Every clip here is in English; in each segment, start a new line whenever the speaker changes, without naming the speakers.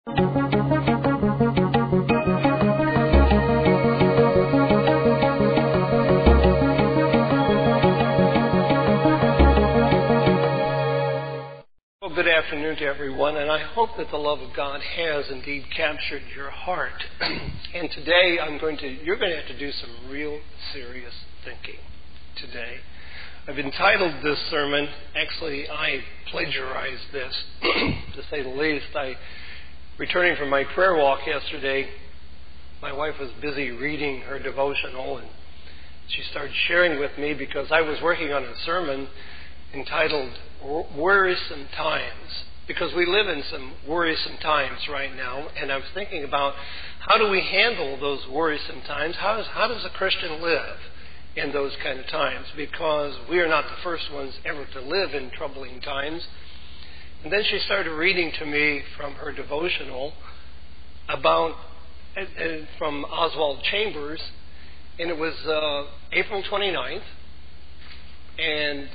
Well, good afternoon to everyone, and I hope that the love of God has indeed captured your heart. And today you're going to have to do some real serious thinking today. I've entitled this sermon, actually I plagiarized this, to say the least. Returning from my prayer walk yesterday, my wife was busy reading her devotional, and she started sharing with me because I was working on a sermon entitled Worrisome Times, because we live in some worrisome times right now, and I was thinking about how do we handle those worrisome times? How does a Christian live in those kind of times? Because we are not the first ones ever to live in troubling times. And then she started reading to me from her devotional about from Oswald Chambers, and it was April 29th, and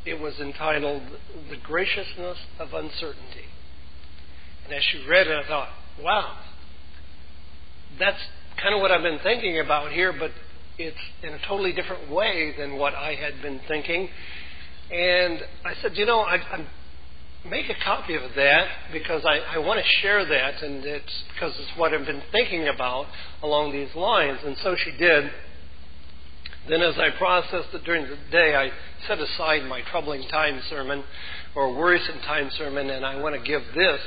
it was entitled The Graciousness of Uncertainty. And as she read it, I thought, wow, that's kind of what I've been thinking about here, but it's in a totally different way than what I had been thinking. And I said, I make a copy of that because I want to share that, and it's because it's what I've been thinking about along these lines. And so she did. Then as I processed it during the day, I set aside my troubling time sermon or worrisome time sermon, and I want to give this.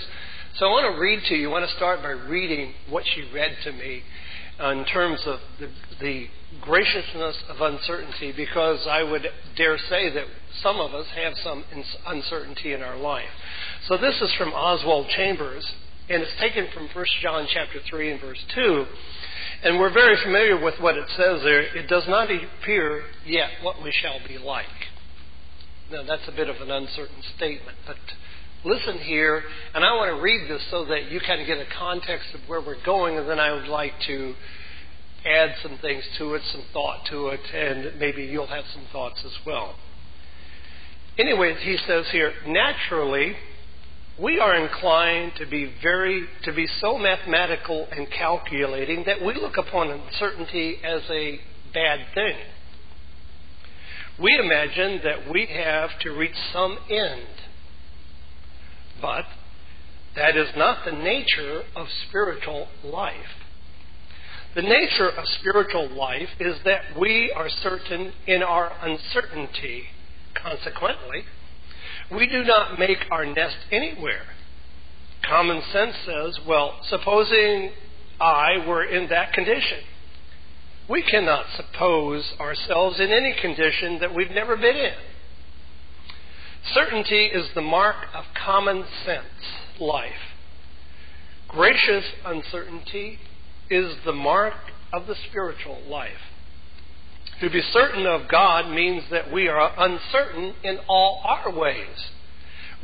So I want to read to you. I want to start by reading what she read to me in terms of the graciousness of uncertainty, because I would dare say that some of us have some uncertainty in our life. So this is from Oswald Chambers, and it's taken from 1 John chapter 3 and verse 2. And we're very familiar with what it says there. It does not appear yet what we shall be like. Now, that's a bit of an uncertain statement, but listen here, and I want to read this so that you kind of get a context of where we're going, and then I would like to add some things to it, some thought to it, and maybe you'll have some thoughts as well. Anyway, he says here, naturally, we are inclined to be so mathematical and calculating that we look upon uncertainty as a bad thing. We imagine that we have to reach some end. But that is not the nature of spiritual life. The nature of spiritual life is that we are certain in our uncertainty. Consequently, we do not make our nest anywhere. Common sense says, well, supposing I were in that condition. We cannot suppose ourselves in any condition that we've never been in. Certainty is the mark of common sense life. Gracious uncertainty is the mark of the spiritual life. To be certain of God means that we are uncertain in all our ways.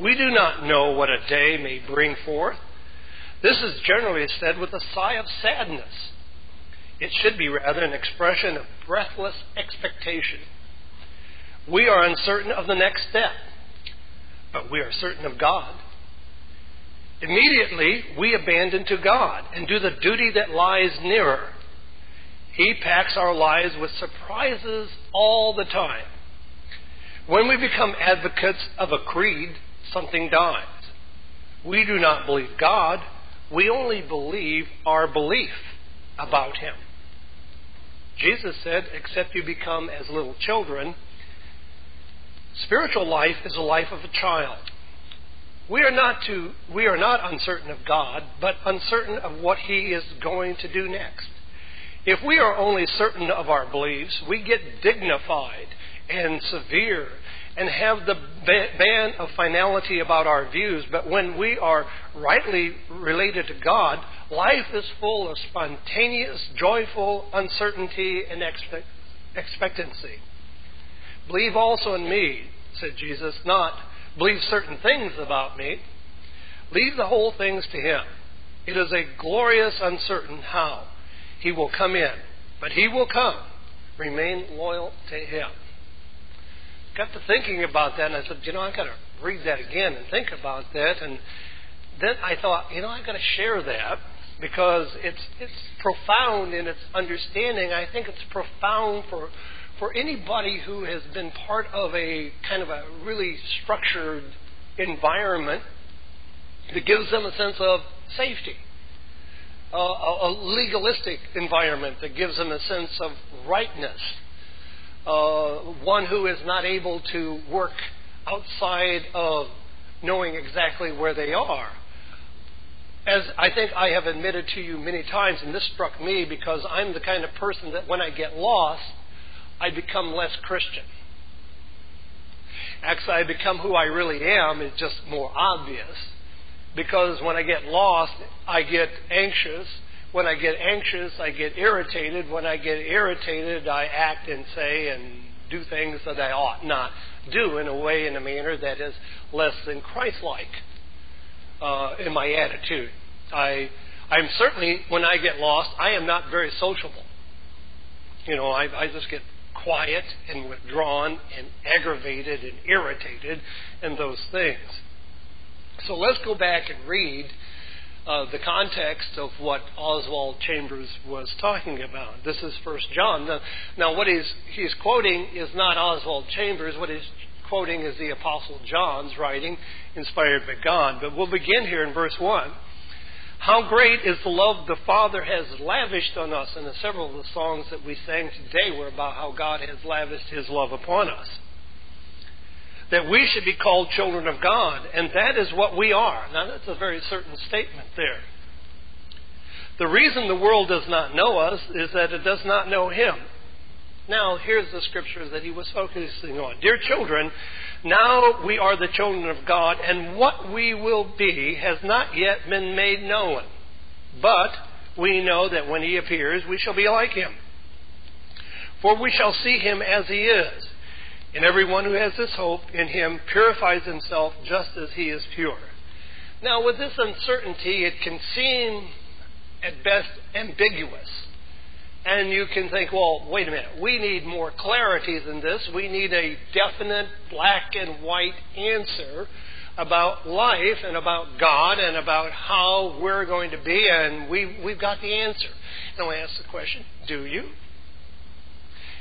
We do not know what a day may bring forth. This is generally said with a sigh of sadness. It should be rather an expression of breathless expectation. We are uncertain of the next step, but we are certain of God. Immediately, we abandon to God and do the duty that lies nearer. He packs our lives with surprises all the time. When we become advocates of a creed, something dies. We do not believe God. We only believe our belief about Him. Jesus said, except you become as little children, spiritual life is a life of a child. We are not uncertain of God, but uncertain of what He is going to do next. If we are only certain of our beliefs, we get dignified and severe and have the ban of finality about our views. But when we are rightly related to God, life is full of spontaneous, joyful uncertainty and expectancy. Believe also in me, said Jesus, not believe certain things about me. Leave the whole things to Him. It is a glorious uncertain how He will come in, but He will come. Remain loyal to Him. Got to thinking about that, and I said, I've got to read that again and think about that. And then I thought, I've got to share that because it's profound in its understanding. I think it's profound for anybody who has been part of a kind of a really structured environment that gives them a sense of safety. A legalistic environment that gives them a sense of rightness. One who is not able to work outside of knowing exactly where they are. As I think I have admitted to you many times, and this struck me because I'm the kind of person that when I get lost, I become less Christian. Actually, I become who I really am. It's just more obvious. Because when I get lost, I get anxious. When I get anxious, I get irritated. When I get irritated, I act and say and do things that I ought not do in a manner that is less than Christ-like in my attitude. I'm certainly, when I get lost, I am not very sociable. I just get quiet and withdrawn and aggravated and irritated and those things. So let's go back and read the context of what Oswald Chambers was talking about. This is 1 John. Now what he's quoting is not Oswald Chambers. What he's quoting is the Apostle John's writing, inspired by God. But we'll begin here in verse 1. How great is the love the Father has lavished on us. And several of the songs that we sang today were about how God has lavished His love upon us. That we should be called children of God. And that is what we are. Now that's a very certain statement there. The reason the world does not know us is that it does not know Him. Now here's the scripture that he was focusing on. Dear children, now we are the children of God, and what we will be has not yet been made known. But we know that when He appears, we shall be like Him. For we shall see Him as He is. And everyone who has this hope in Him purifies himself just as He is pure. Now, with this uncertainty, it can seem at best ambiguous. And you can think, well, wait a minute, we need more clarity than this. We need a definite black and white answer about life and about God and about how we're going to be, and we've got the answer. And I ask the question, do you?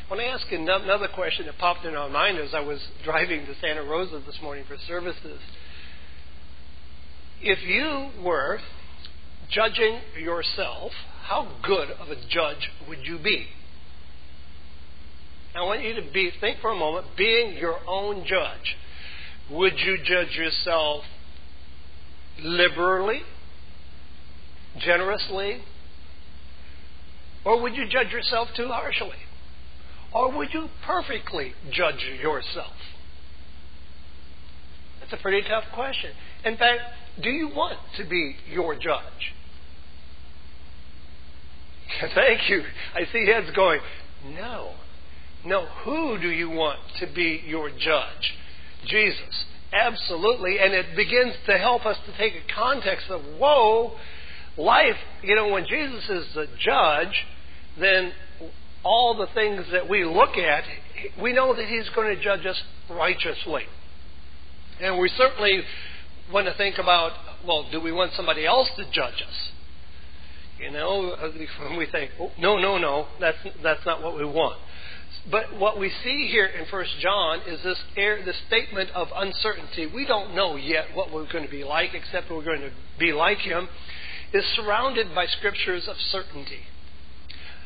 When I ask another question that popped in my mind as I was driving to Santa Rosa this morning for services, if you were judging yourself, how good of a judge would you be? I want you to think for a moment, being your own judge. Would you judge yourself liberally, generously, or would you judge yourself too harshly? Or would you perfectly judge yourself? That's a pretty tough question. In fact, do you want to be your judge? Thank you. I see heads going, no. No, who do you want to be your judge? Jesus. Absolutely. And it begins to help us to take a context of, whoa, life, when Jesus is the judge, then all the things that we look at, we know that He's going to judge us righteously. And we certainly want to think about, well, do we want somebody else to judge us? When we think, oh, no, that's not what we want. But what we see here in 1 John is this statement of uncertainty. We don't know yet what we're going to be like, except we're going to be like Him, is surrounded by scriptures of certainty.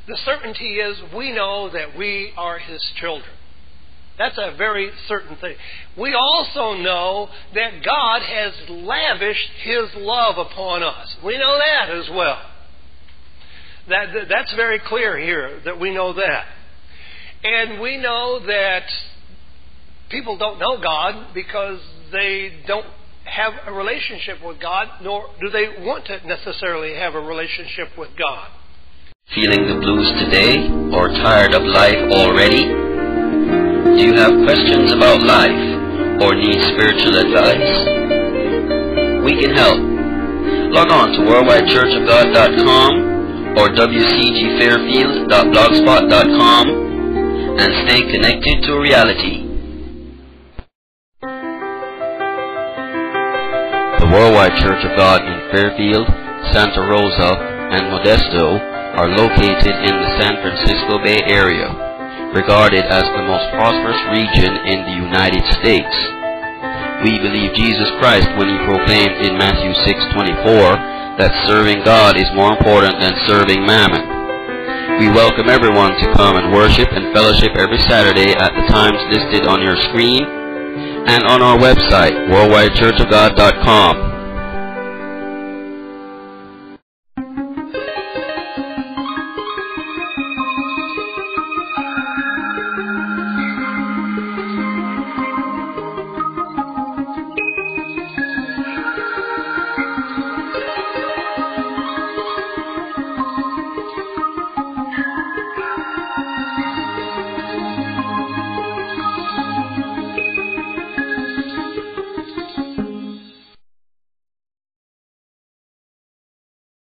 The certainty is we know that we are His children. That's a very certain thing. We also know that God has lavished His love upon us. We know that as well. That's very clear here, that we know that. And we know that people don't know God because they don't have a relationship with God, nor do they want to necessarily have a relationship with God.
Feeling the blues today, or tired of life already? Do you have questions about life, or need spiritual advice? We can help. Log on to worldwidechurchofgod.com or wcgfairfield.blogspot.com and stay connected to reality.
The
Worldwide Church of God in Fairfield, Santa Rosa, and Modesto are located in the San Francisco Bay Area, regarded as the most prosperous region in the United States. We believe Jesus Christ when he proclaimed in Matthew 6:24 that serving God is more important than serving mammon. We welcome everyone to come and worship and fellowship every Saturday at the times listed on your screen and on our website, worldwidechurchofgod.com.